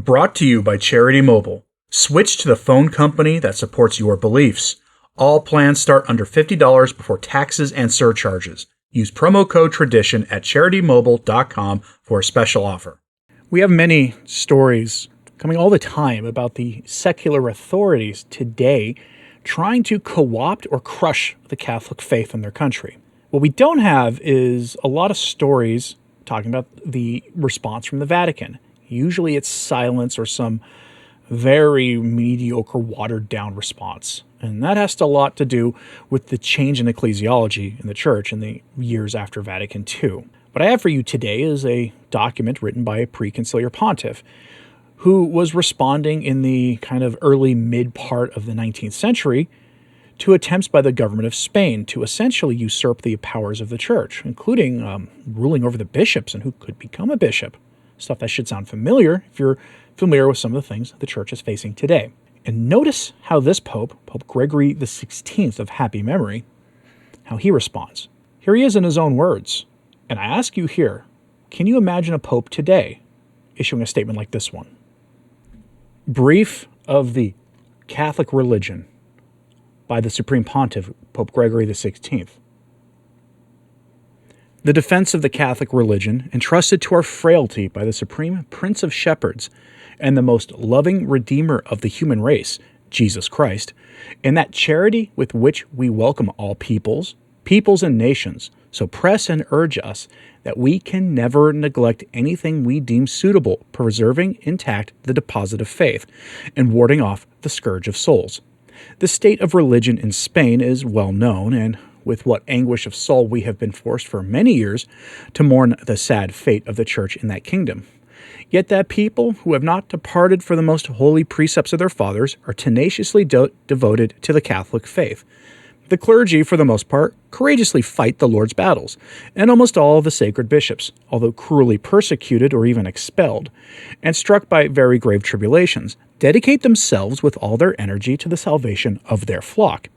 Brought to you by Charity Mobile. Switch to the phone company that supports your beliefs. All plans start under $50 before taxes and surcharges. Use promo code TRADITION at CharityMobile.com for a special offer. We have many stories coming all the time about the secular authorities today trying to co-opt or crush the Catholic faith in their country. What we don't have is a lot of stories talking about the response from the Vatican. Usually it's silence or some very mediocre, watered-down response. And that has a lot to do with the change in ecclesiology in the church in the years after Vatican II. What I have for you today is a document written by a preconciliar pontiff who was responding in the kind of early mid-part of the 19th century to attempts by the government of Spain to essentially usurp the powers of the church, including ruling over the bishops and who could become a bishop. Stuff that should sound familiar if you're familiar with some of the things the church is facing today. And notice how this Pope, Pope Gregory XVI of happy memory, how he responds. Here he is in his own words. And I ask you here, can you imagine a Pope today issuing a statement like this one? Brief of the Catholic religion by the Supreme Pontiff, Pope Gregory XVI. The defense of the Catholic religion, entrusted to our frailty by the Supreme Prince of Shepherds and the most loving Redeemer of the human race, Jesus Christ, and that charity with which we welcome all peoples and nations, so press and urge us that we can never neglect anything we deem suitable, preserving intact the deposit of faith and warding off the scourge of souls. The state of religion in Spain is well known, and with what anguish of soul we have been forced for many years to mourn the sad fate of the church in that kingdom. Yet that people who have not departed from the most holy precepts of their fathers are tenaciously devoted to the Catholic faith. The clergy, for the most part, courageously fight the Lord's battles, and almost all of the sacred bishops, although cruelly persecuted or even expelled, and struck by very grave tribulations, dedicate themselves with all their energy to the salvation of their flock.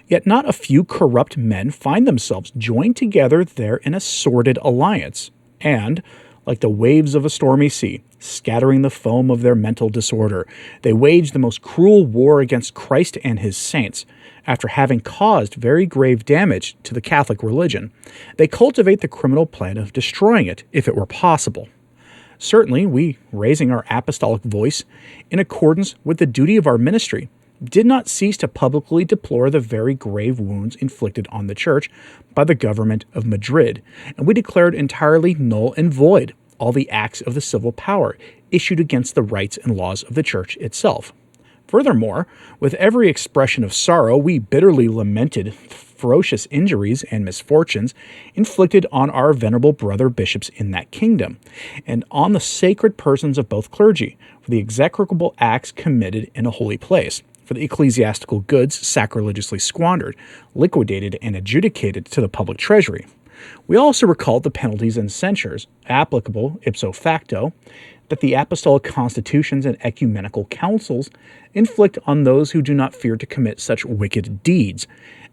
Yet not a few corrupt men find themselves joined together there in a sordid alliance, and, like the waves of a stormy sea, scattering the foam of their mental disorder, they wage the most cruel war against Christ and his saints. After having caused very grave damage to the Catholic religion, they cultivate the criminal plan of destroying it if it were possible. Certainly, we, raising our apostolic voice in accordance with the duty of our ministry, did not cease to publicly deplore the very grave wounds inflicted on the Church by the government of Madrid, and we declared entirely null and void all the acts of the civil power issued against the rights and laws of the Church itself. Furthermore, with every expression of sorrow, we bitterly lamented ferocious injuries and misfortunes inflicted on our venerable brother bishops in that kingdom, and on the sacred persons of both clergy, for the execrable acts committed in a holy place, for the ecclesiastical goods sacrilegiously squandered, liquidated, and adjudicated to the public treasury. We also recalled the penalties and censures, applicable ipso facto, that the apostolic constitutions and ecumenical councils inflict on those who do not fear to commit such wicked deeds,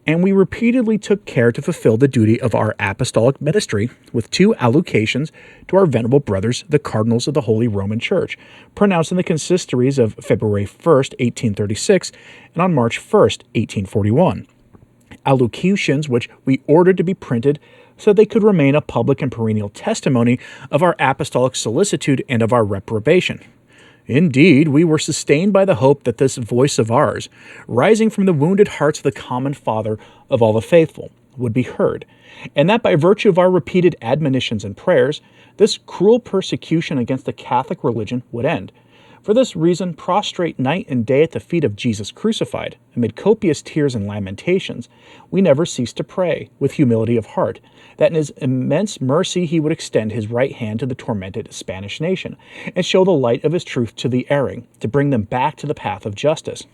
and we repeatedly took care to fulfill the duty of our apostolic ministry with 2 allocations to our venerable brothers, the cardinals of the Holy Roman Church, pronounced in the consistories of February 1st, 1836, and on March 1st, 1841. Allocutions which we ordered to be printed so they could remain a public and perennial testimony of our apostolic solicitude and of our reprobation. Indeed, we were sustained by the hope that this voice of ours, rising from the wounded hearts of the common Father of all the faithful, would be heard, and that by virtue of our repeated admonitions and prayers, this cruel persecution against the Catholic religion would end. For this reason, prostrate night and day at the feet of Jesus crucified, amid copious tears and lamentations, we never ceased to pray, with humility of heart, that in his immense mercy he would extend his right hand to the tormented Spanish nation, and show the light of his truth to the erring, to bring them back to the path of justice.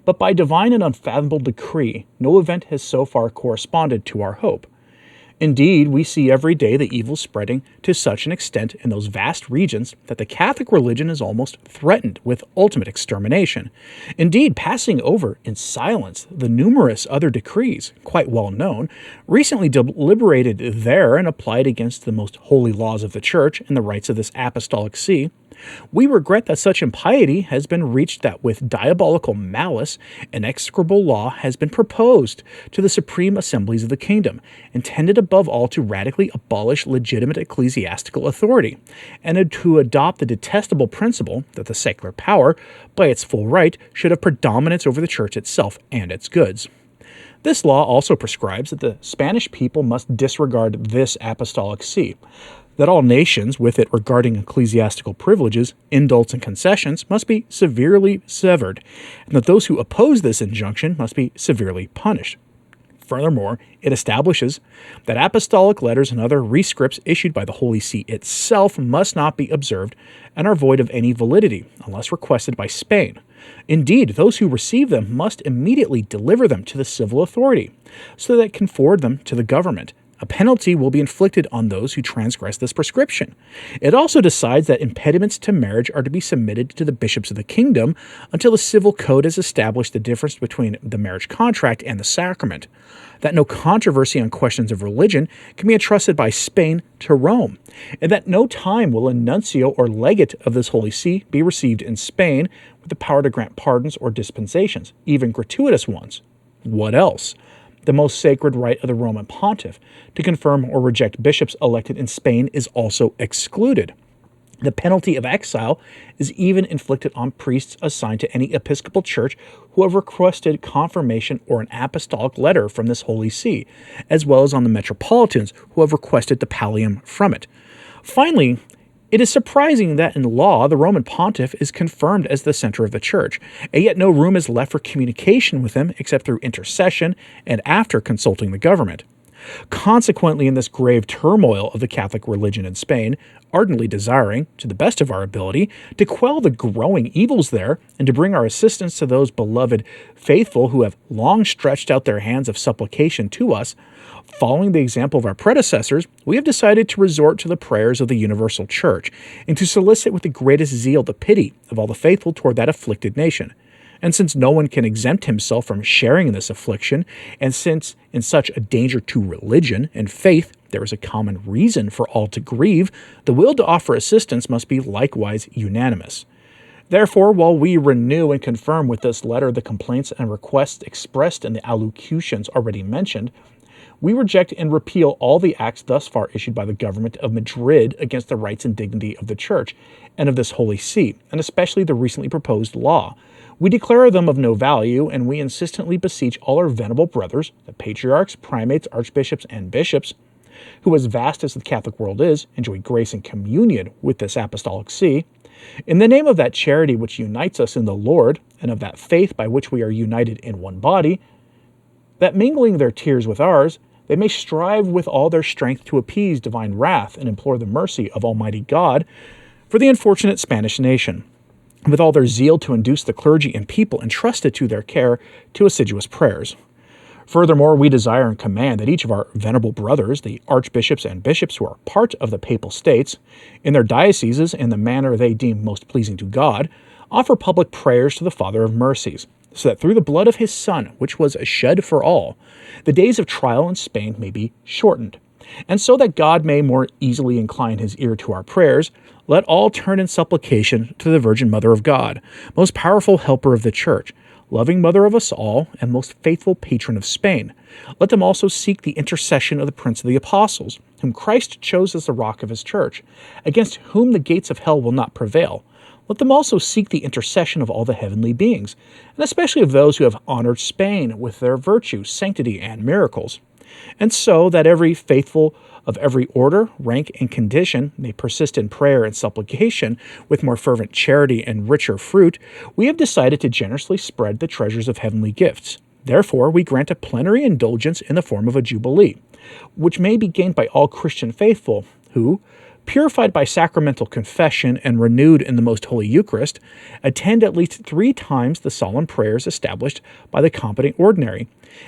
But by divine and unfathomable decree, no event has so far corresponded to our hope. Indeed, we see every day the evil spreading to such an extent in those vast regions that the Catholic religion is almost threatened with ultimate extermination. Indeed, passing over in silence the numerous other decrees, quite well known, recently deliberated there and applied against the most holy laws of the Church and the rights of this apostolic see, We regret that such impiety has been reached, that with diabolical malice an execrable law has been proposed to the supreme assemblies of the kingdom, intended above all to radically abolish legitimate ecclesiastical authority, and to adopt the detestable principle that the secular power, by its full right, should have predominance over the church itself and its goods. This law also prescribes that the Spanish people must disregard this apostolic see, that all nations with it regarding ecclesiastical privileges, indults, and concessions must be severely severed, and that those who oppose this injunction must be severely punished. Furthermore, it establishes that apostolic letters and other rescripts issued by the Holy See itself must not be observed and are void of any validity unless requested by Spain. Indeed, those who receive them must immediately deliver them to the civil authority so that it can forward them to the government. A penalty will be inflicted on those who transgress this prescription. It also decides that impediments to marriage are to be submitted to the bishops of the kingdom until the civil code has established the difference between the marriage contract and the sacrament, that no controversy on questions of religion can be entrusted by Spain to Rome, and that no time will a nuncio or legate of this Holy See be received in Spain with the power to grant pardons or dispensations, even gratuitous ones. What else? The most sacred right of the Roman pontiff to confirm or reject bishops elected in Spain is also excluded. The penalty of exile is even inflicted on priests assigned to any episcopal church who have requested confirmation or an apostolic letter from this Holy See, as well as on the metropolitans who have requested the pallium from it. Finally, it is surprising that in law the Roman pontiff is confirmed as the center of the church, and yet no room is left for communication with him except through intercession and after consulting the government. Consequently, in this grave turmoil of the Catholic religion in Spain, ardently desiring, to the best of our ability, to quell the growing evils there and to bring our assistance to those beloved faithful who have long stretched out their hands of supplication to us, following the example of our predecessors, we have decided to resort to the prayers of the universal church and to solicit with the greatest zeal the pity of all the faithful toward that afflicted nation. And since no one can exempt himself from sharing in this affliction, and since in such a danger to religion and faith there is a common reason for all to grieve, the will to offer assistance must be likewise unanimous. Therefore, while we renew and confirm with this letter the complaints and requests expressed in the allocutions already mentioned, we reject and repeal all the acts thus far issued by the government of Madrid against the rights and dignity of the Church and of this Holy See, and especially the recently proposed law. We declare them of no value, and we insistently beseech all our venerable brothers, the patriarchs, primates, archbishops, and bishops, who, as vast as the Catholic world is, enjoy grace and communion with this apostolic see, in the name of that charity which unites us in the Lord, and of that faith by which we are united in one body, that mingling their tears with ours, they may strive with all their strength to appease divine wrath and implore the mercy of Almighty God for the unfortunate Spanish nation, with all their zeal to induce the clergy and people entrusted to their care to assiduous prayers. Furthermore, we desire and command that each of our venerable brothers, the archbishops and bishops who are part of the papal states, in their dioceses in the manner they deem most pleasing to God, offer public prayers to the Father of mercies, so that through the blood of his Son, which was shed for all, the days of trial in Spain may be shortened. And so that God may more easily incline his ear to our prayers, let all turn in supplication to the Virgin Mother of God, most powerful helper of the Church, loving mother of us all, and most faithful patron of Spain. Let them also seek the intercession of the Prince of the Apostles, whom Christ chose as the rock of his Church, against whom the gates of hell will not prevail. Let them also seek the intercession of all the heavenly beings, and especially of those who have honored Spain with their virtue, sanctity, and miracles. And so that every faithful of every order, rank, and condition may persist in prayer and supplication with more fervent charity and richer fruit, we have decided to generously spread the treasures of heavenly gifts. Therefore, we grant a plenary indulgence in the form of a jubilee, which may be gained by all Christian faithful who, purified by sacramental confession and renewed in the most holy Eucharist, attend at least 3 times the solemn prayers established by the competent ordinary,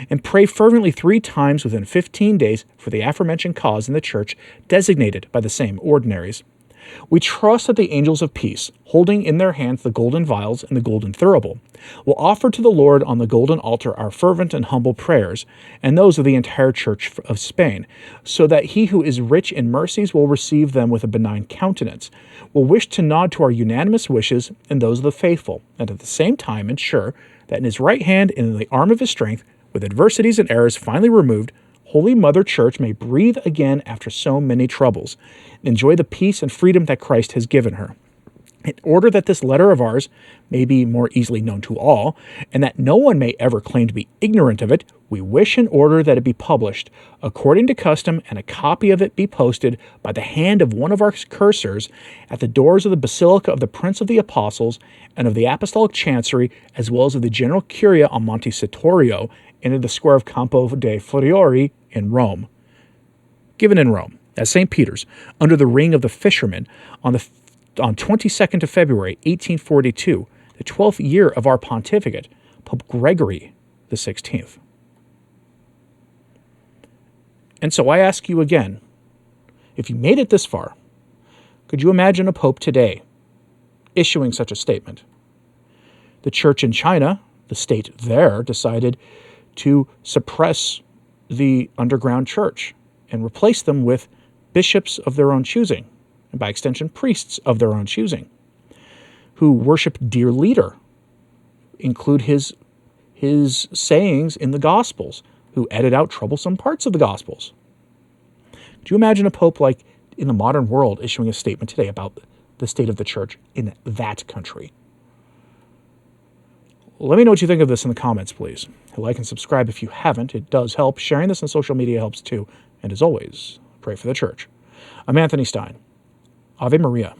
and pray fervently 3 times within 15 days for the aforementioned cause in the Church designated by the same ordinaries. We trust that the angels of peace, holding in their hands the golden vials and the golden thurible, will offer to the Lord on the golden altar our fervent and humble prayers, and those of the entire Church of Spain, so that he who is rich in mercies will receive them with a benign countenance, will wish to nod to our unanimous wishes and those of the faithful, and at the same time ensure that in his right hand and in the arm of his strength, with adversities and errors finally removed, Holy Mother Church may breathe again after so many troubles, and enjoy the peace and freedom that Christ has given her. In order that this letter of ours may be more easily known to all, and that no one may ever claim to be ignorant of it, we wish in order that it be published according to custom, and a copy of it be posted by the hand of one of our cursors at the doors of the Basilica of the Prince of the Apostles and of the Apostolic Chancery, as well as of the General Curia on Monte Sitorio, and in the square of Campo de' Fiori in Rome. Given in Rome, at St. Peter's, under the Ring of the Fishermen, on 22nd of February, 1842, the 12th year of our pontificate, Pope Gregory the 16th. And so I ask you again, if you made it this far, could you imagine a pope today issuing such a statement? The church in China, the state there, decided to suppress the underground church and replace them with bishops of their own choosing, and by extension, priests of their own choosing, who worship dear leader, include his sayings in the Gospels, who edit out troublesome parts of the Gospels. Do you imagine a pope like in the modern world issuing a statement today about the state of the church in that country? Let me know what you think of this in the comments, please. Like and subscribe if you haven't. It does help. Sharing this on social media helps too. And as always, pray for the church. I'm Anthony Stine. Ave Maria.